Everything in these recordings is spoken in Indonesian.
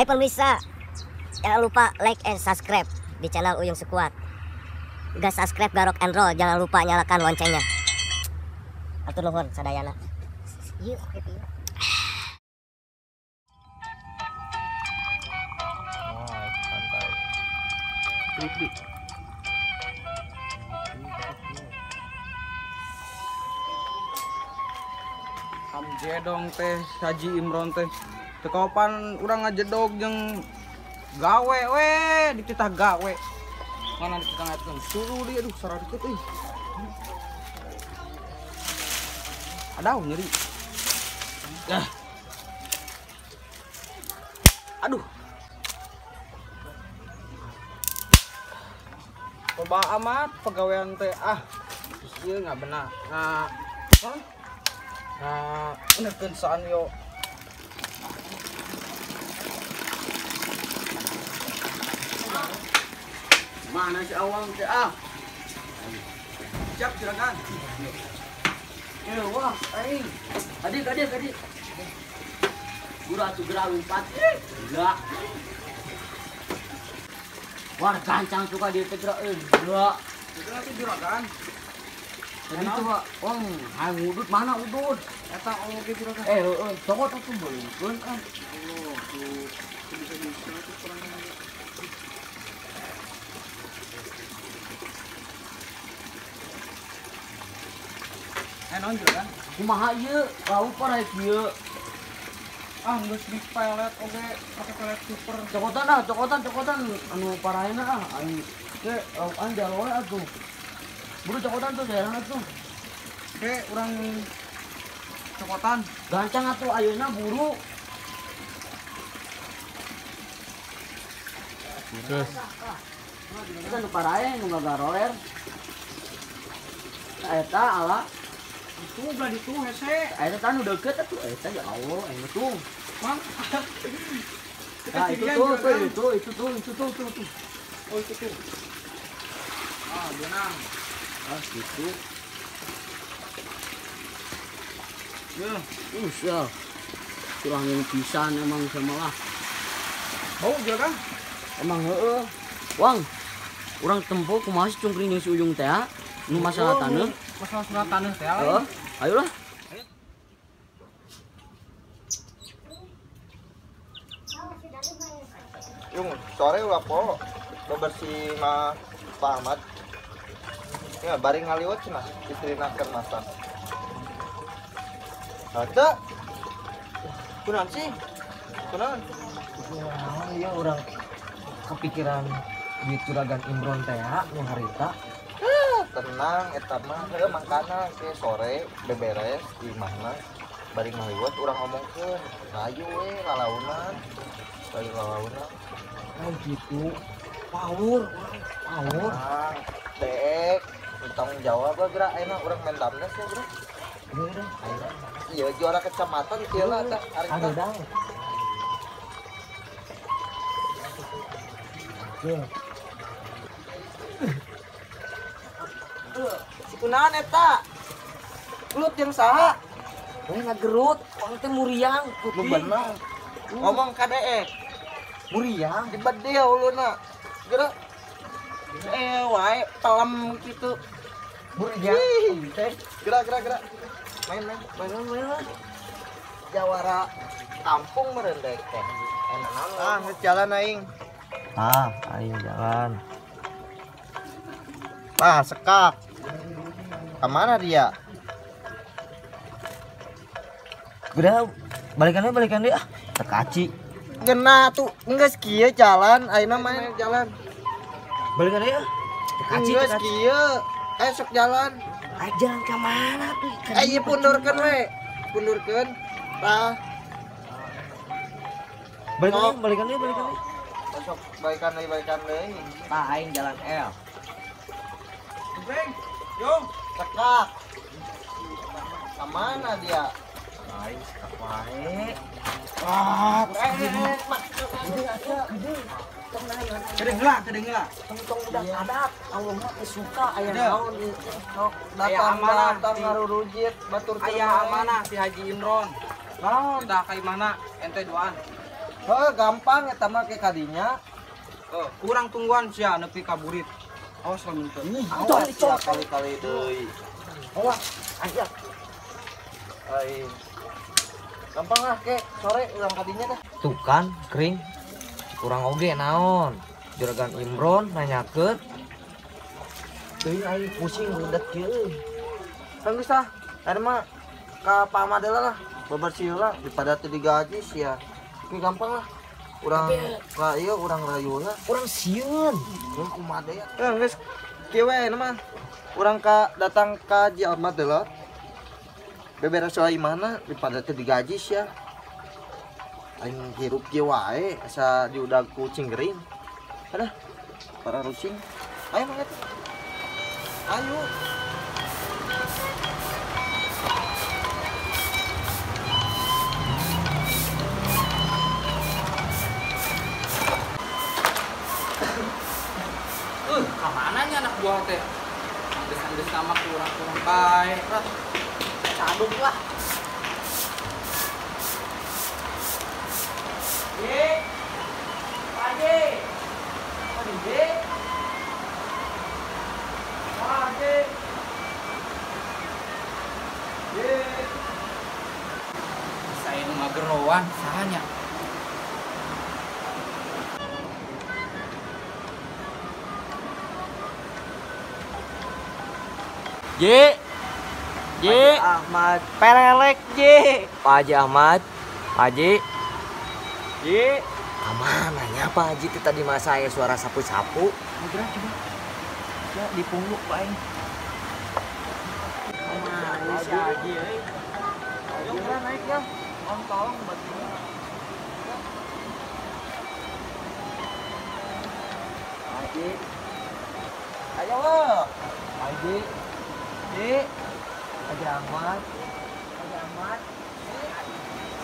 pemirsa, jangan lupa like and subscribe di channel Uyung Sekuat. Gak subscribe gak rock and roll, jangan lupa nyalakan loncengnya. Atur nuhun sadayana. Yuk, santai. Klik. Jedong teh Haji Imron teh tekopan urang ngajedog jeung gawe we dititah gawe mana dititah ngatkeun suruh dia aduh sarah dikit euy aduh nyeri aduh coba amat pegawaian teh ieu nggak benar nah benerkeun saan yo mana si awang teh siap silakan wah adik guru atuh gerak lompat enggak war gancang suka dia teh gerak enggak itu juragan jadi itu wong hayang udut mana udut eta oge juragan cokot atuh beulikeun kan tuh bisa tuh kurang naon juragan kumaha ieu lauk para ieu geus di pelet oge pake pelet super cokotan anu paraena anu ge laukan jaloe atuh buru cokotan tuh daerahna tuh urang cokotan gancang atuh ayeuna buru terus kita nu parae nu gagaroler eta ala itu udah di tuh hese eta kan udah deket atuh eta ya Allah anu tuh mang nah itu tuh oh itu tuh benang gitu ya kurangin pisan emang samalah juragan emang wang urang tempo kumaha si cungkring si Uyung teh nu masalah taneuh teh ayolah Yung sore ulah po bebersih mah Pak Ahmad ya bari ngaliwat cenah istrina keur masak ada kunaon sih kunaon iya urang kepikiran duit juragan Imron teh nu harita tenang eta mah mangkana ke sore beberes di mana bari ngaliwat urang ngomongkeun ayo we lalaunan sekali lalaunan gitu power dek tanggung jawab lah gerak enak urang main damnes ya bro iya juara kecamatan kieu lah tah ari tah si kunaon eta gelut jeung saha ngagerut orang teh muriang lu bener ngomong KDE muriang di bedil uluna gerak wae pelem gitu muriang gerak main jawara kampung merendek teh enak geus jalan aing aing jalan sekak kemana dia udah balikan deh terkaci gena tuh geus kieu jalan ayeuna main jalan balikan deh terkaci geus kieu sok jalan jalan ke mana tuh ieu pundurkeun we tah balikan deh sok balikan deui tah aing jalan L Beng, yo, sekak. Kemana dia? Aing sekak wae. Kedengeula. Tong udah adat, Allah mah suka aya naon sok datang ngarurujit batur aya amanah si Haji Imron. Naon? Udah ka mana ente duaan. gampang eta mah ke kadinya. Kurang tungguan sia nepi ka burit. Awas lamun teu. Awas ya kali-kali deui. Awas, aja. Ai. Gampang lah ke sore urang kadinya teh. Tuh kan kering kurang oge naon juragan Imron nanyakeun Teuing aing pusing budak kieu. Kan geus tah. Ada mah ka Pak Madela lah bebersih lah daripada teu digaji sia. Ini gampang lah. Urang ieu urang rayuna. kurang sieun Urang kumaha ya. Geus kieu we mah. Urang datang ka Ji Ahmad Madela. Beberes wae mana daripada teu digaji sia. Aing hirup kieu wae asa diudag ku cinggerin. Aduh, para rusing. Ayo mah eta. Ayo. Kamananya anak buah teh? Angges-angges sama kurang-kurang baik. Caduk lah. Ye. Pagi. Pagi. Pagi. Ye. Saya nu magerowan sahanya. J Ahmad. pelelek J Pak Haji Ahmad Pak Haji Ji. kamananya Pak Haji itu tadi mah saya suara sapu-sapu Gerak coba. Ya di pungguk paling. Mana si Haji euy. Ayo geura naik ya. Tolong bantu. Haji. Ayo lo. Haji. Ji. Haji Ahmad. Haji Ahmad.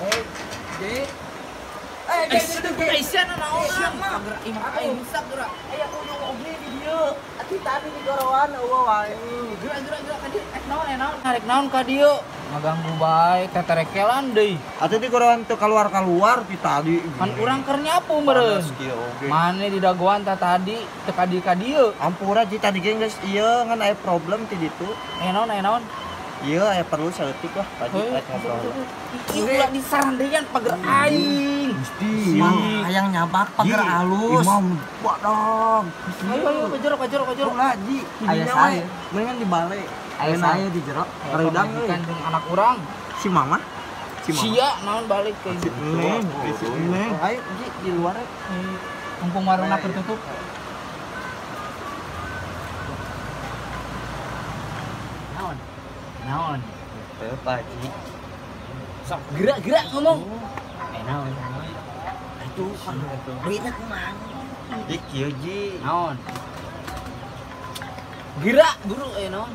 Jadi, Aisyah naon lah. Gerak imah aing rusak gerak. Aya kudu oge di dieu. Ati tadi di gorowan eueuh wae. Gerak ka dieu. Naon narik naon ka dieu. Ngaganggu bae teterekelan deui. Atuh di gorowan teu kaluar di tadi. Kan urang keur nyapu meureun. Panas kieu oge. Mane di dagoan tadi teu ka dieu. Ampura ji tadi ge geus ieu ngan aya problem ti ditu. Naon? Ieu aya perlu saeutik lah tadi aya ngobrol. Ieu ulah disarandean pager aing. Gusti, hayang nyabak pagar halus Imam dong. Ayo kajero. Ulah ji, Aya hidinya saya. we. Mendingan di balai. aya saya di jero Reudang euy. kan jeung anak urang. Si Mama. Sia naon balik ke ibu. Neng. Ayo ji di luar. Mumpung warungna keur tutup. Naon? Teu Pak Ji. Sok gerak ngomong. Naon? Itu kan duitnya kumaha? Ji kieu ji. Naon? Gerak buru naon?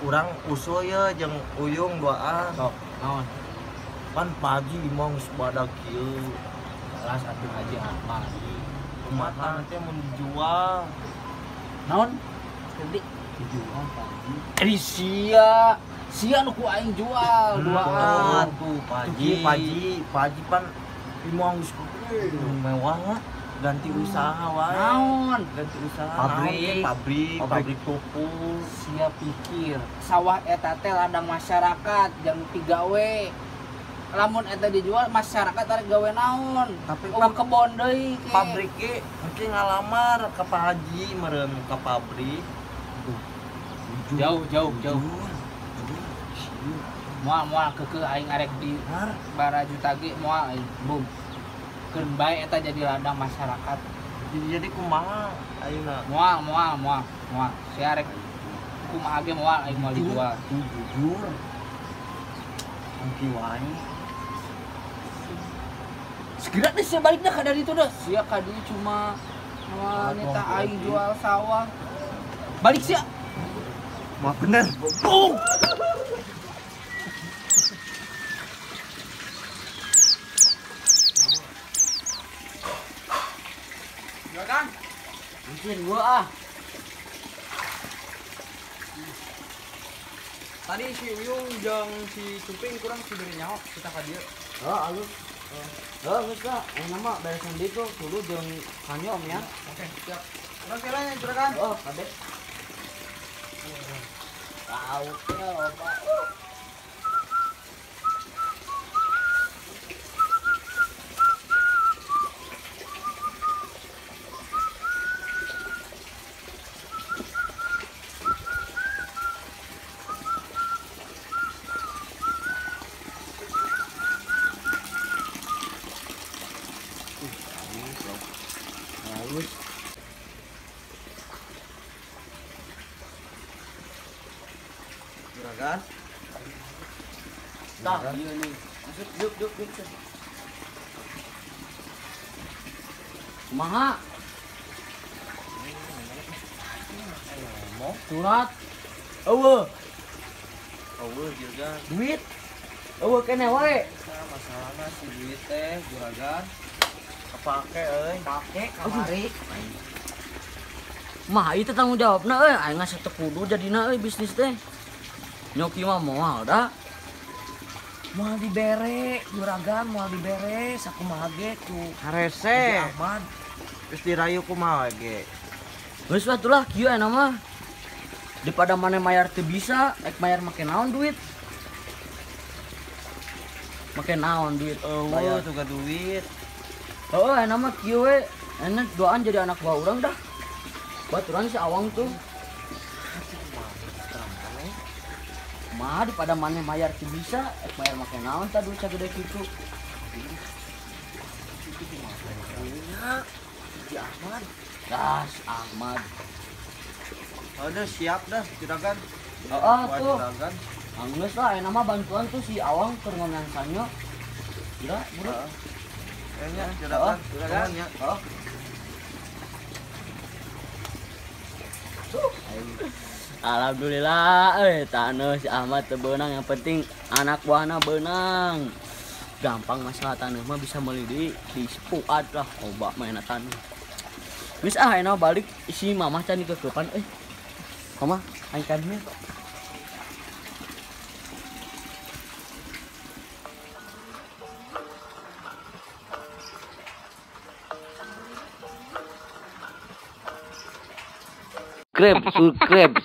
Urang usul ya jeung Uyung doaan. Sok naon? Pan pagi imong geus badag kieu. Kelas atuh Haji Ahmad. Kumaha nanti mun dijual. Naon? Gede dijual pagi. Sia nu ku aing jual duaan. Tuh Paji pan imong geus mewah lah. Ganti usaha wae. Naon? Ganti usaha. Pabrik tupu. Sia pikir sawah eta teh ladang masyarakat jang pigawe. Lamun eta dijual masyarakat tarik gawe naon? Tapi kebon deui ke. Pabrik ge engke ngalamar ka Pak Haji meureun ka pabrik. Jauh. Moal keke aing arek di Barajuta tage moal aing bum. Keun bae eta jadi ladang masyarakat. Jadi kumaha ayeuna? Moal. Si arek kumaha ge moal aing moal dijual. Jujur. Engke wae. Segera deh sia baliknya ka dari itu dah. Sia ka dieu cuma wanita aing jual sawah. Balik sia. Maaf bener. Bung. Ya kan? Mungkin gua ah. Tadi si Uyung jeung si Cuping kurang si dari nyawa kita ka dieu. Oh, alus. Geus lah, nama beresan di tuh dulu jeung Kanyom ya. Oke, siap. Urang kelanya juragan. Oh, kade. Lautnya loba. Halus. Juragan. Dah, iya nih. Masuk, yuk. Kumaha? Surat. Eueuh, Juragan. duit. Eueuh kene wae. Masalahna si duit teh juragan. Kepake euy. Pake kamari. Mah itu tanggung jawabna euy, aing ngasih teu kudu jadina euy bisnis teh. Nyoki mah moal da. Moal dibere, juragan moal dibere sakumaha ge ku Harese. Ahmad. Geus dirayu kumaha ge. Geus atulah kieu aya mah. Daripada mana mayar teu bisa, ek mayar make naon duit. Make naon duit Bayar eueuh. juga duit. Heueuh aya mah kieu we. Enak doaan jadi anak buah urang dah. Baturan si Awang tuh. Mah daripada mana mayar teu bisa, ek mayar make naon tah duit sagede kitu. Si Ahmad. Das Ahmad. Udah siap dah juragan. Heeh, Buat tuh. juragan. Anggeus lah aya mah bantuan tuh si Awang keur ngonyansannya. Gila, buru. Kayaknya juragan. Juragan. Nuhun ya. Oh. Alhamdulillah, tanah si Ahmad teu beunang, yang penting anak buahna beunang. Gampang masalah tanah mah bisa meuli di sepuad lah, coba mainna tanah. Geus enak balik si mamah can dikekepan Mama, aing kadnya. Subscribe.